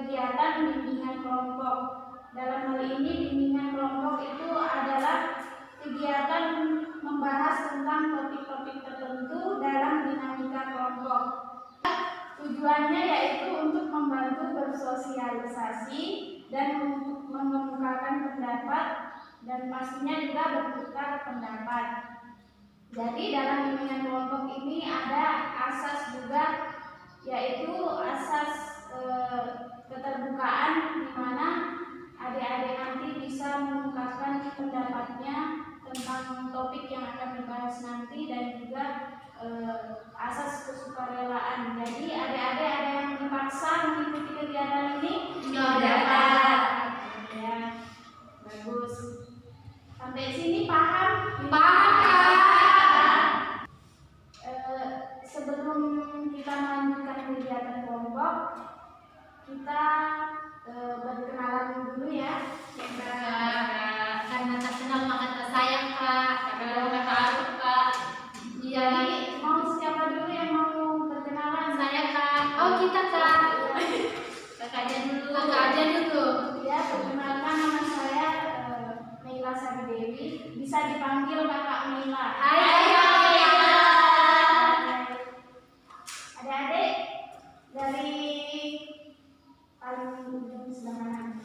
kegiatan bimbingan kelompok. Dalam hal ini bimbingan kelompok itu adalah kegiatan membahas tentang topik-topik tertentu dalam dinamika kelompok. Tujuannya yaitu untuk membantu bersosialisasi dan mengemukakan pendapat dan pastinya juga bertukar pendapat. Jadi dalam bimbingan kelompok ini ada asas juga, yaitu asas keterbukaan, di mana adik-adik nanti bisa mengungkapkan pendapatnya tentang topik yang akan dibahas nanti, dan juga asas kesukarelaan. Jadi adik-adik ada yang dipaksa mengikuti kegiatan ini? Tidak. Ya, bagus. Sampai sini paham? Sebelum kita melanjutkan kegiatan kelompok, kita berkenalan dulu ya. Karena tak kenal maka tak sayang, Kak. Kalau kata aku, Kak. Jadi mau siapa dulu yang mau berkenalan? Saya, Kak. Oh, kita, Kak. Kakak aja dulu. Ya, perkenalkan, nama saya Meila Sari Dewi. Bisa dipanggil Kakak Meila. Hai. Adik-adik dari paling ujung sebelah mana?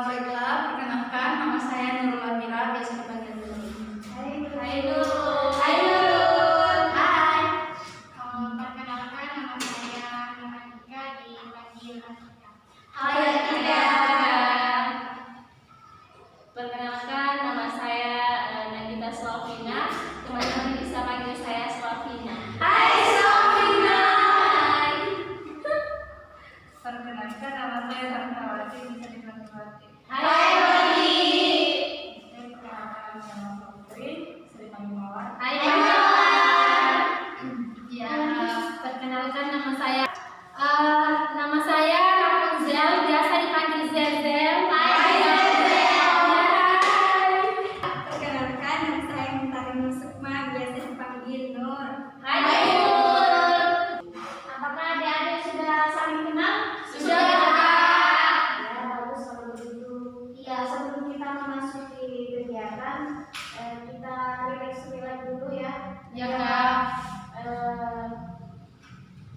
Baiklah, perkenalkan nama saya Nurul Amira, biasa dipanggil Nurul. Hai Nurul. Perkenalkan, nama saya Anika, dipanggil Anika. Hai, Anika. Perkenalkan, nama saya Nagita Slavina. Teman-teman bisa panggil saya Slavina. Hai, Slavina. Perkenalkan, nama saya Sarnawati, bisa dipanggil Wati. Hai, Wati. Perkenalkan, nama Putri, bisa dipanggil Mawar. Hai, Mawar. Ya, perkenalkan nama saya Rapunzel, biasa dipanggil Zelzel. Hai, Zelzel. Perkenalkan, nama saya Muntarini Sukma, biasa dipanggil Nur. Hai, Nur. Apakah adik-adik sudah saling kenal? Sudah. Ya, bagus kalau begitu. Ya, sebelum kita memasuki kegiatan, kita relax dulu ya. Ya, Kak.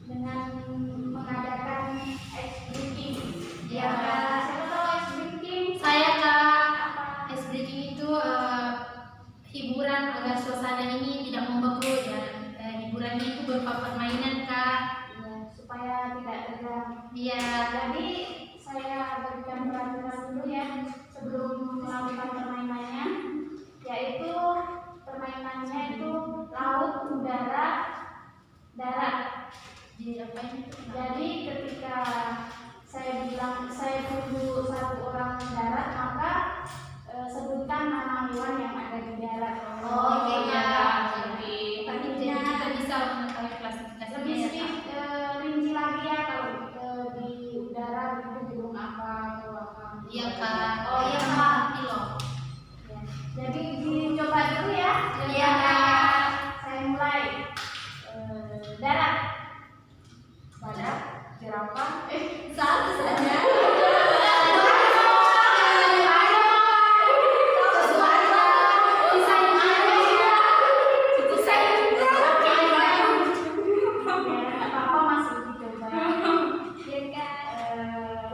Dengan mengadakan ice breaking. Ya. Siapa tahu ice breaking? Saya, Kak. Apa? Ice breaking itu hiburan agar suasana ini tidak membeku ya. Hiburannya itu berupa permainan, Kak. Ya, supaya tidak tegang. Iya. Jadi saya berikan peraturan dulu ya sebelum melakukan permainannya, yaitu permainannya itu laut, udara, darat. Jadi ketika saya bilang saya tunggu satu orang darat, maka sebutkan nama hewan yang ada di darat. Oh, Gitu iya. Jadi Jadi kita bisa mengetahui klasifikasinya. lebih Ya, sedikit rinci lagi ya, kalau di udara itu burung apa atau apa. Iya, Kak. Oh iya, Kak. Loh. Ya. Jadi dicoba dulu ya. Iya, Kak. Saya mulai. Darat. Badak, jerapah. Satu saja. Apa masih dicoba?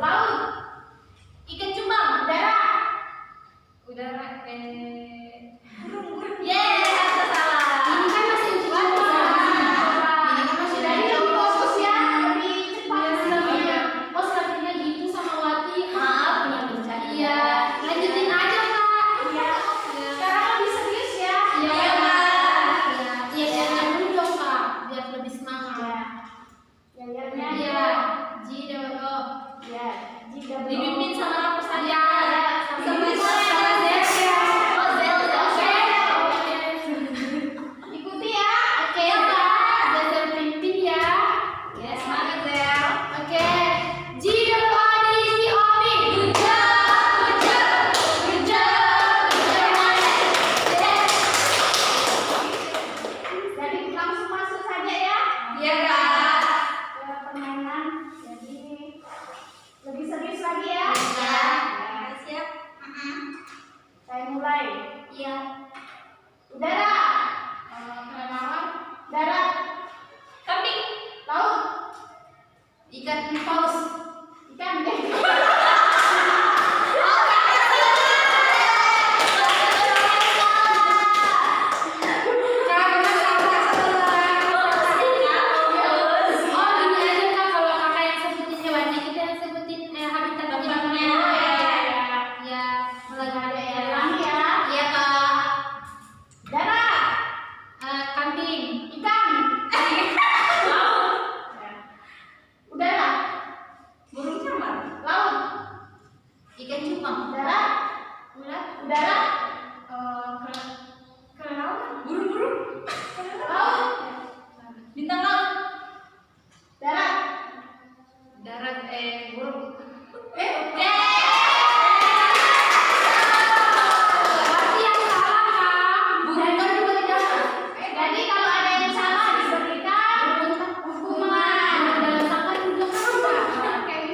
Laut. Ikan cupang. Udara. Satu salah. Ini kan masih ujian. Ini kan masih Jadi lebih fokus ya, lebih cepat. Iya. Oh, selanjutnya gitu sama Wati. Maaf, punya bicara. Iya. Lanjutin aja, Kak. Iya. Sekarang lebih serius ya. Iya, Kak. Iya, yang dulu dong, Kak. Biar lebih semangat. Ya. Iya. Jido. Ya. Jika Dipimpin sama Rapus aja. Iya. Sama Zel. Oh, Zel. Oke. Ikuti ya. Oke, Kak. Zel pimpin ya. Ya, semangat Zel. Oke. Jido Odi si Omi. Good job. Jadi langsung masuk saja ya. Iya, Kak. Ke permainan. Jadi lebih serius Saya mulai. Iya. Udara, Kelelawar. darat, Kambing. laut, Ikan paus. ikan. Oh, ini aja Kak, kalau kakak yang sebutin hewannya, kita yang sebutin habitat hidupnya. Ya, mulai ada ya. Ulangi ya. Iya Kak. Darat, Kambing. ikan, udara, Burung camar. laut, Ikan cupang. darat, udara, Kelelawar. Burung-burung. laut, Bintang laut. darat. Darat. Burung. Berarti yang salah Kak. Burung kan juga tidak. Jadi kalau ada yang salah diberikan hukuman. Dalam sangkar juga kan. Jadi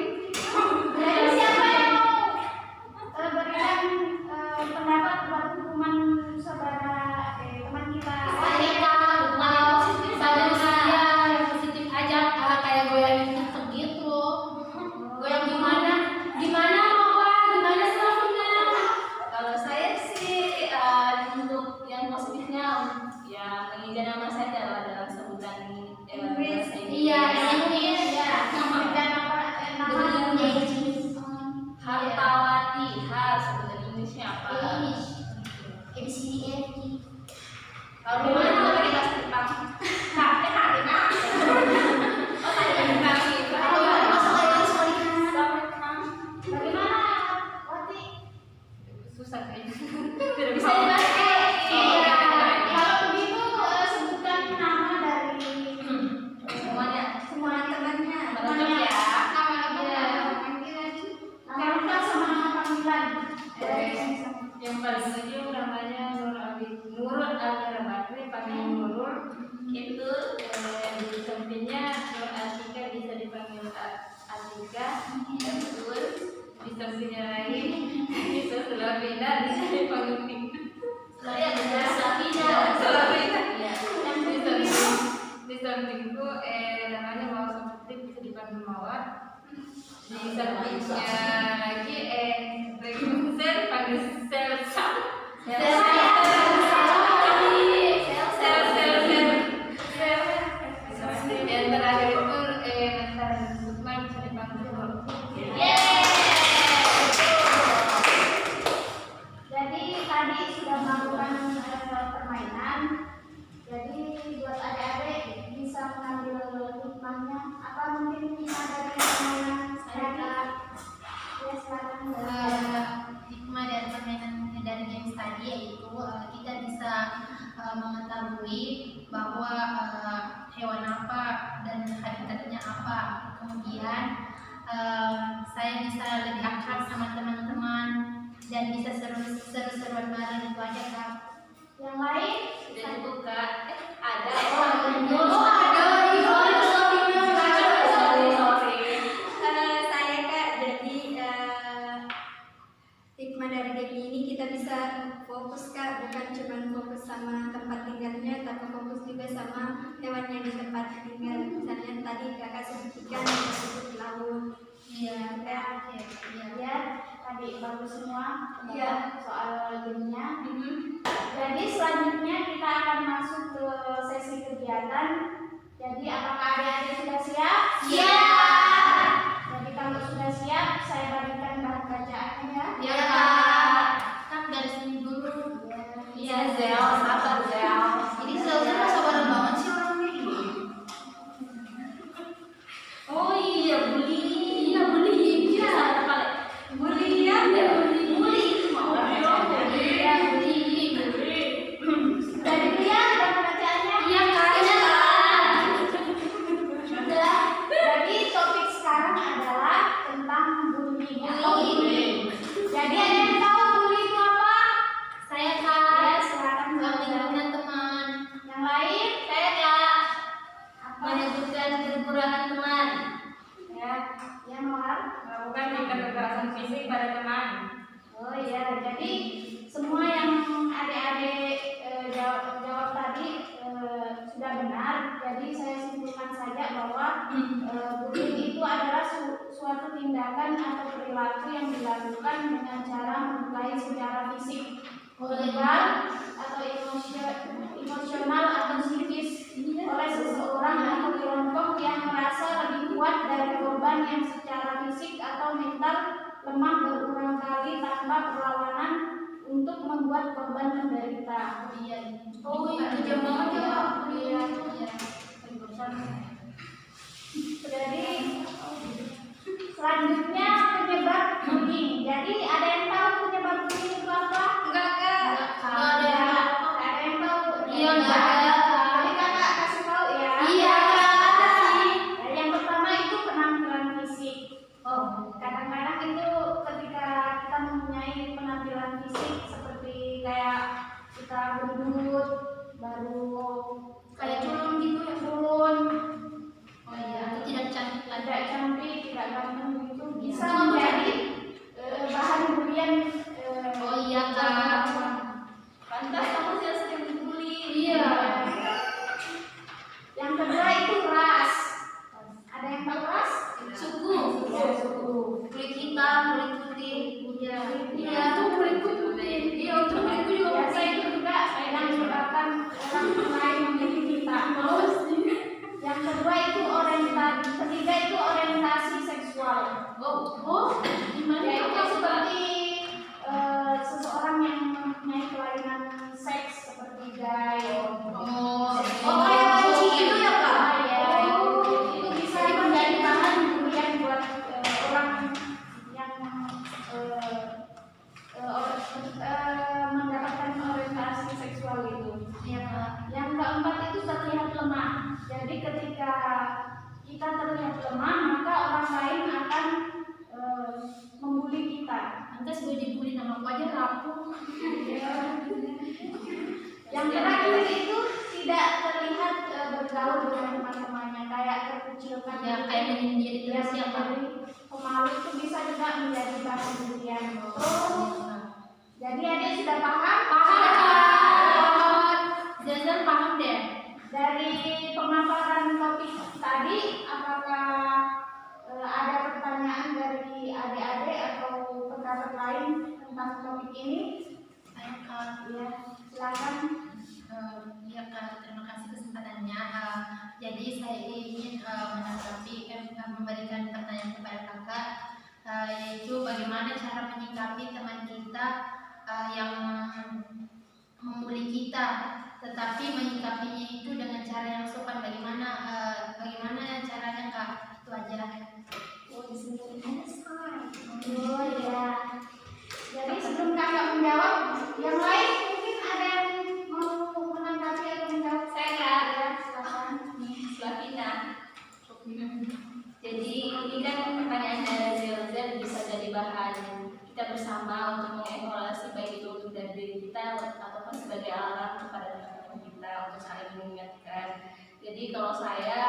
siapa yang mau berikan pendapat buat hukuman saudara teman kita? Saya Kak, mau saya yang positif aja kayak goyangin TikTok gitu. Goyang gimana? Gimana Mawar? Gimana selalunya? Kalau saya sih untuk yang positifnya ya mengeja nama saya adalah dalam sebutan bahasa Inggris. Iya, Inggris ya. Dan namanya Hartawati. Sebutan Inggrisnya apa? ABCDEFG. Kalau gimana kalau kita Jepang? Oh, tadi Jepang itu. bagaimana, Wati? Susah kayaknya. Tidak bisa Kalau dibaca. begitu sebutkan nama dari Semuanya. semua temannya. Lengkap ya. Nama lengkap sama nama panggilan. Yang paling kecil namanya Nur Almira Bakri, panggil Nurul. Itu di sampingnya Nur Atika, bisa dipanggil Atika. Betul. Di sampingnya lagi itu Sulavina, bisa dipanggil Pink. Sulavina. Di sampingku namanya Mawar Seperti, bisa dipanggil Mawar. Di sampingnya lagi Regunser, panggil Selsa. Yang terakhir itu Mentar Lukman, bisa dipanggil Rocky. Jadi tadi sudah melakukan permainan. Jadi buat adik-adik bisa mengambil hikmahnya. Apa mungkin hikmah dari permainan tadi? Ya silakan. Hikmah dari permainan dari games tadi yaitu kita bisa mengetahui bahwa hewan apa dan habitatnya apa. Kemudian saya bisa lebih akrab sama teman-teman dan bisa seru-seruan bareng, itu aja Kak. Yang lain? Sudah cukup Kak? Ada. Saya Kak, jadi hikmah dari game ini kita bisa fokus Kak, bukan cuma fokus sama tempat tinggalnya, tapi fokus juga sama hewan yang di tempat tinggal. Misalnya tadi Kakak sebutkan sebut laut. Iya, Ya, ya, tadi bagus semua. Iya. Soal gamenya. Jadi selanjutnya kita akan masuk ke sesi kegiatan. Jadi apakah adik-adik sudah siap? Siap. Jadi kalau sudah siap, saya bagikan bahan bacaannya ya. Ya Kak. Kak dari sini dulu. Iya, Zel, sabar Zel. Ini Zelda sabaran banget sih orangnya ini. Oh iya, Buli. Iya, Buli. Iya, apa? Boleh ya? Buli. Mau Iya, Buli. Sudah dilihat bahan bacaannya? Iya Kak. Sudah. Jadi topik sekarang adalah tentang bullying atau bullying. Jadi ada yang tahu bullying itu apa? Saya Ya, Kak. silakan Lingkungan teman. Yang lain? Saya Kak Apa? menyebutkan kekurangan teman. Ya, ya Mawar. Melakukan tindak kekerasan fisik pada teman. Oh iya, jadi semua yang adik-adik jawab tadi sudah benar. Jadi saya simpulkan saja bahwa bullying itu adalah suatu tindakan atau perilaku yang dilakukan dengan cara melukai secara fisik, verbal atau emosional atau psikis oleh seseorang atau kelompok yang merasa lebih kuat dari korban yang secara fisik atau mental lemah berulang kali tanpa perlawanan untuk membuat korban menderita. Oh itu jam banget ya Pak. Iya. Jadi selanjutnya penyebab bullying. Jadi ada yang tahu penyebab bullying itu apa? Enggak kak. Ada yang tahu? Iya, enggak ada. Jadi kakak kasih tahu ya. Iya Kak. Yang pertama itu penampilan fisik. Oh Kadang-kadang itu ketika kita mempunyai penampilan fisik seperti kayak kita gendut, baru kayak culun gitu ya. culun, Oh iya, atau tidak cantik lagi. tidak cantik, tidak ganteng gitu bisa Iya. menjadi bahan bulian. Oh iya Kak. Pantas kamu tidak sering dibully. Iya. Yang kedua itu ras. Ada yang tahu ras? Suku. Ya, suku. Kulit hitam, kulit putih. Iya. Iya, tuh kulitku putih. Iya, untuk kulitku juga Biasa putih. itu juga yang menyebabkan orang lain memilih kita. Yang kedua itu ketiga itu orientasi seksual. Gimana Yaitu Kak? seperti seseorang yang mempunyai kelainan seks seperti gay. Kayak panci gitu ya Kak? Ya, itu bisa menjadi bahan bulian buat orang yang mendapatkan orientasi seksual itu. Iya Kak. Yang keempat itu terlihat lemah. Jadi ketika kita terlihat lemah, maka orang lain akan membuli kita. Lantas gue dibully nama aku aja rapuh. Yang terakhir itu tidak terlihat bergaul dengan teman-temannya, kayak terkucilkan. Ya kayak menyendiri Dia terus ya Kak. menjadi pemalu itu bisa juga menjadi bahan bulian. Jadi adik sudah paham? Zazan paham deh. Dari pemaparan topik tadi, apakah ada pertanyaan dari adik-adik atau pendapat lain tentang topik ini? Ayo Kak. Ya, silakan. Iya Kak, terima kasih kesempatannya. Jadi saya ingin menanggapi memberikan pertanyaan kepada Kakak, yaitu bagaimana cara menyikapi teman kita yang membuli kita, tetapi menyikapinya itu dengan cara yang sopan. Bagaimana caranya Kak? Itu aja. Oh ya. Jadi sebelum kakak menjawab, yang lain mungkin ada yang mau menanggapi atau menjawab? Saya Kak. Ya, silakan. Slavina. Jadi ini kan pertanyaan dari Zelda bisa jadi bahan kita bersama untuk mengevaluasi baik itu untuk dari diri kita ataupun sebagai alat kepada teman-teman kita untuk saling mengingatkan. Jadi kalau saya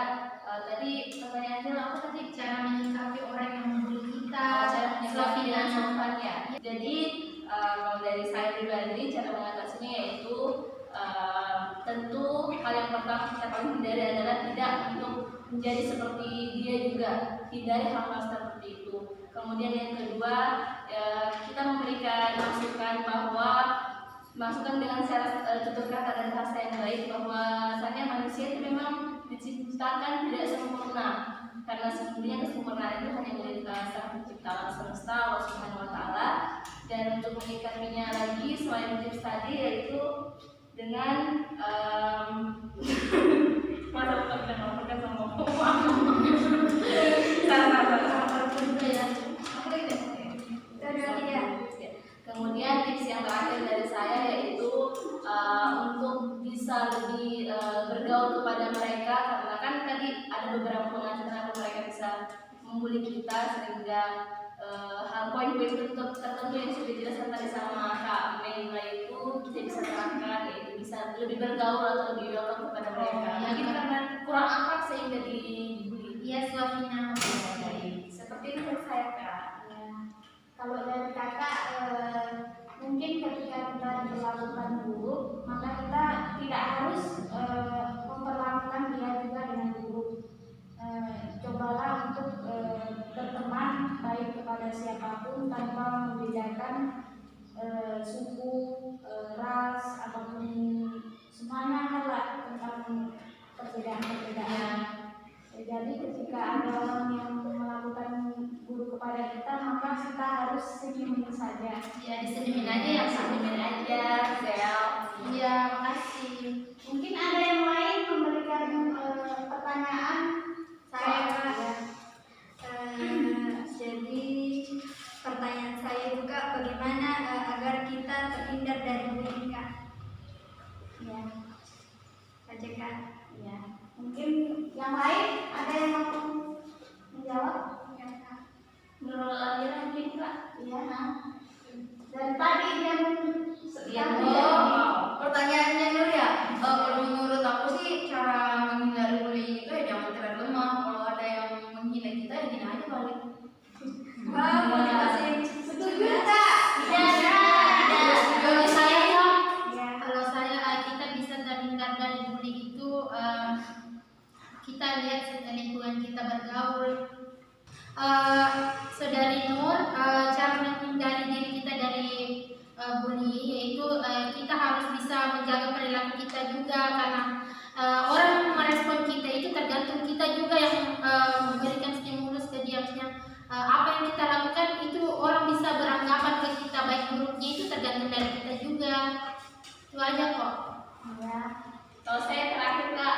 tadi pertanyaannya apa tadi? Cara menyikapi orang yang membuli kita. Cara menyikapi dengan Slavina. sopan ya. Jadi kalau dari saya pribadi cara mengatasinya yaitu tentu hal yang pertama kita paling hindari adalah tidak untuk menjadi seperti dia juga, hindari hal-hal seperti itu. Kemudian yang kedua kita memberikan masukan dengan cara tutur kata dan bahasa yang baik bahwasanya manusia itu memang diciptakan tidak sempurna, karena sesungguhnya kesempurnaan itu hanya milik Sang Pencipta alam semesta Allah Subhanahu wa Ta'ala. Dan untuk menyikapinya lagi selain tips tadi yaitu dengan Kemudian tips yang terakhir dari saya yaitu untuk bisa lebih bergaul kepada mereka, karena kan tadi ada beberapa pengajaran kenapa mereka bisa membuli kita, sehingga hal poin-poin tertentu yang sudah dijelaskan tadi sama Kak Mela itu kita bisa terapkan, yaitu bisa lebih bergaul atau lebih welcome kepada mereka. Mungkin karena kurang akrab sehingga dibully. Iya Slavina. Seperti itu saya Kak. Ya. Kalau dari kakak mungkin ketika siapapun tanpa membedakan suku, ras, apapun semuanya adalah tentang perbedaan-perbedaan. Jadi ketika ada orang yang melakukan buruk kepada kita, maka kita harus senyum saja. Ya, disenyumin aja ya, Senyumin aja, Sel. Ya, makasih. Mungkin ada yang lain memberikan pertanyaan. Saya Kak, jadi pertanyaan saya juga bagaimana agar kita terhindar dari bullying Kak? Ya, Saja Kak. ya. Mungkin yang lain ada yang mau menjawab? Ya Kak. Menurut Alira mungkin Kak? Iya. Dari tadi dia Pertanyaannya Nur ya, kalau menurut aku sih cara menghindari bullying itu ya jangan terlalu lemah. Kalau ada yang menghina kita ya hina aja balik. Wah, motivasi setuju tak? Kalau saya ya, Ya. kalau saya kita bisa terhindar dari bullying itu kita lihat lingkungan kita bergaul. Saudari Nur, cara menghindari diri kita dari bullying yaitu kita harus bisa menjaga perilaku kita juga, karena orang merespon kita itu tergantung kita juga yang memberikan stimulus ke dia. Apa yang kita lakukan itu orang bisa beranggapan ke kita, baik buruknya itu tergantung dari kita juga. Itu aja kok. Ya. Kalau saya terakhir Kak,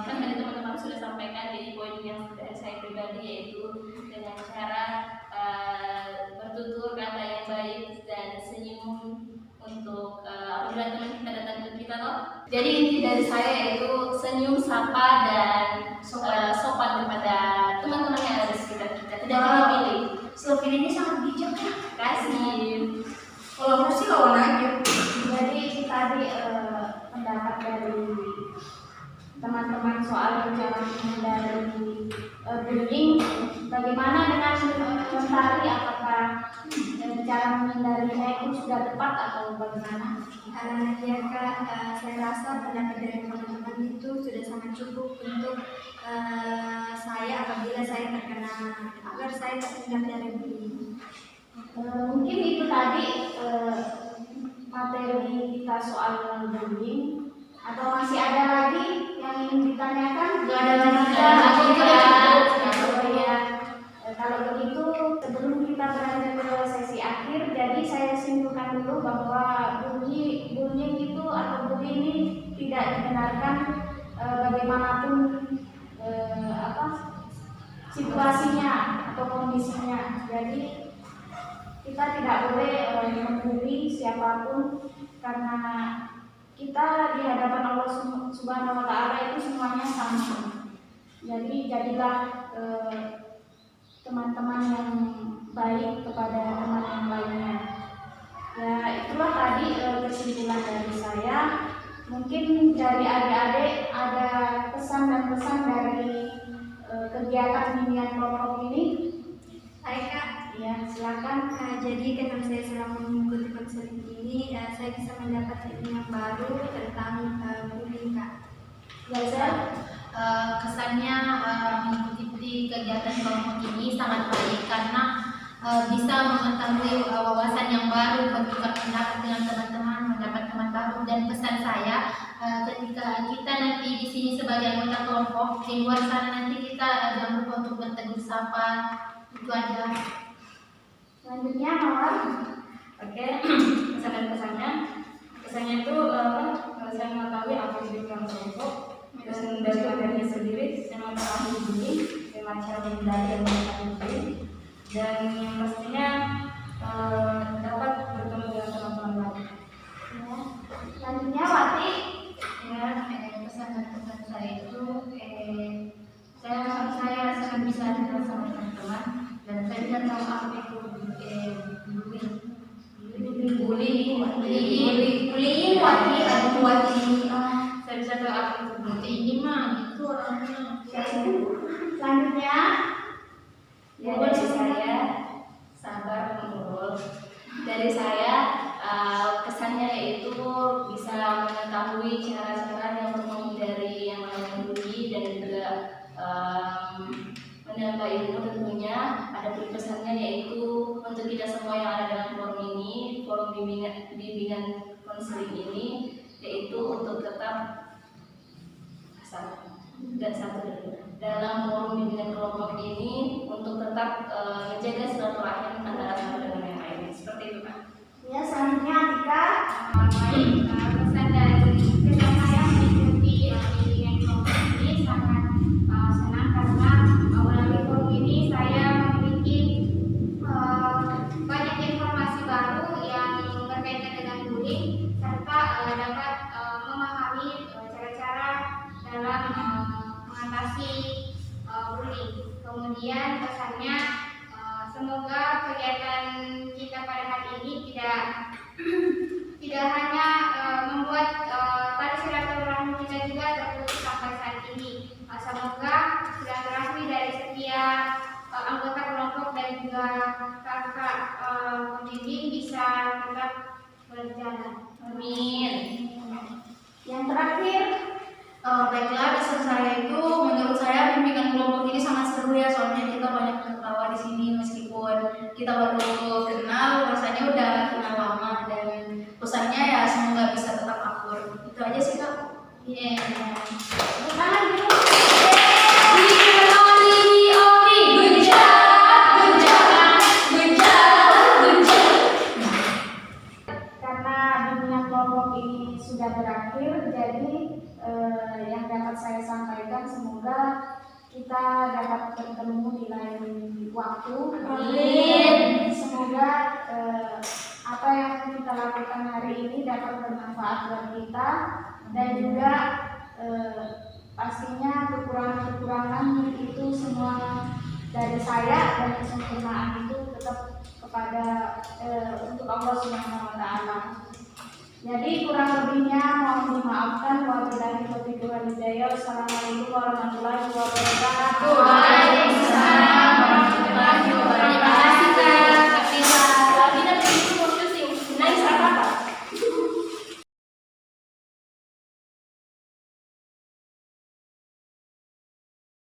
kan tadi teman-teman sudah sampaikan, jadi poin yang dari saya pribadi yaitu dengan cara bertutur kata yang baik dan senyum untuk apabila teman kita datang ke kita loh. Jadi inti dari saya yaitu senyum, sapa dan sopan kepada teman-teman yang ada di sekitar kita. Tidak pilih-pilih. Slogan ini sangat bijak ya. Kasih. Kalau aku sih lawan aja. Jadi itu tadi pendapat dari teman-teman soal cara menghindari bullying. Bagaimana dengan mentari, apakah cara menghindarinya itu sudah tepat atau bagaimana? Ya Kak, saya rasa pendapat dari teman-teman itu sudah sangat cukup untuk saya apabila saya terkena, agar saya terhindar dari bullying. Mungkin itu tadi materi kita soal bullying, atau masih ada lagi yang ingin ditanyakan? Nggak ada lagi. Ya. Kalau begitu, sebelum kita berlanjut ke sesi akhir, jadi saya simpulkan dulu bahwa bullying itu atau bullying ini tidak dibenarkan bagaimanapun situasinya atau kondisinya. Jadi kita tidak boleh membuli siapapun, karena kita di hadapan Allah Subhanahu wa Ta'ala itu semuanya sama. Jadi jadilah teman-teman yang baik kepada teman yang lainnya. Ya, itulah tadi kesimpulan dari saya. Mungkin dari adik-adik ada pesan dan pesan dari kegiatan bimbingan kelompok ini. Saya Kak, Ya, silakan. jadi karena saya selama mengikuti konseling ini, saya bisa mendapat ilmu yang baru tentang bullying Kak. Ya, Zel. Kesannya mengikuti kegiatan kelompok ini sangat baik karena bisa mengetahui wawasan yang baru, bertukar pendapat dengan teman-teman, mendapat teman baru. Dan pesan saya, ketika kita nanti di sini sebagai anggota kelompok, di luar sana nanti kita jangan lupa untuk bertegur sapa. Itu aja. Selanjutnya Mawar. Oke, pesan dan pesannya itu saya mengetahui apa itu dalam kelompok, dan dari materinya sendiri saya mengetahui bullying, bagaimana cara menghindari dan mengatasi bullying, dan yang pastinya dapat bertemu dengan teman-teman lain. Ya. Selanjutnya Wati. Ya, pesan dan pesan saya itu saya sangat bisa dengar sama teman-teman, dan saya bisa tahu apa itu bullying. Saya bisa tahu apa itu bullying. Ini mah gitu orangnya. Selanjutnya Ya, dari saya sabar menurut. Dari saya kesannya yaitu bisa mengetahui cara-cara untuk menghindari yang namanya bully dan juga menambah ilmu tentunya ada pesannya, yaitu untuk kita semua yang ada dalam forum ini, forum bimbingan konseling ini, yaitu untuk tetap dalam forum bimbingan kelompok ini untuk tetap menjaga silaturahim antara satu dengan yang lain. Seperti itu, Kak. Ya, selanjutnya Atika. Baik, pesan dari kesan saya mengikuti bimbingan kelompok ini sangat senang karena melalui forum ini saya memiliki banyak informasi baru yang berkaitan dengan bullying serta dapat memahami cara-cara dalam mengatasi bullying. Kemudian pesannya semoga kegiatan kita pada hari ini tidak hanya membuat tali silaturahmi kita juga terputus sampai saat ini. Semoga silaturahmi dari setiap anggota kelompok dan juga kakak pembimbing bisa tetap berjalan. Amin. Yang terakhir, Baiklah, pesan saya itu menurut saya bimbingan kelompok ini sangat seru ya, soalnya kita banyak tertawa di sini meskipun kita baru kenal, rasanya udah kenal lama, dan pesannya ya semoga bisa tetap akur. Itu aja sih, Kak. Iya. tepuk tangan dulu. Karena bimbingan kelompok ini sudah berakhir, jadi yang dapat saya sampaikan semoga kita dapat bertemu di lain waktu. Amin. Semoga apa yang kita lakukan hari ini dapat bermanfaat buat kita, dan juga pastinya kekurangan-kekurangan itu semua dari saya, dan kesempurnaan itu tetap kepada untuk Allah Subhanahu wa Ta'ala. Jadi kurang lebihnya mohon dimaafkan. Wabillahi taufiq wal hidayah. Wassalamualaikum warahmatullahi wabarakatuh. Waalaikumsalam warahmatullahi wabarakatuh.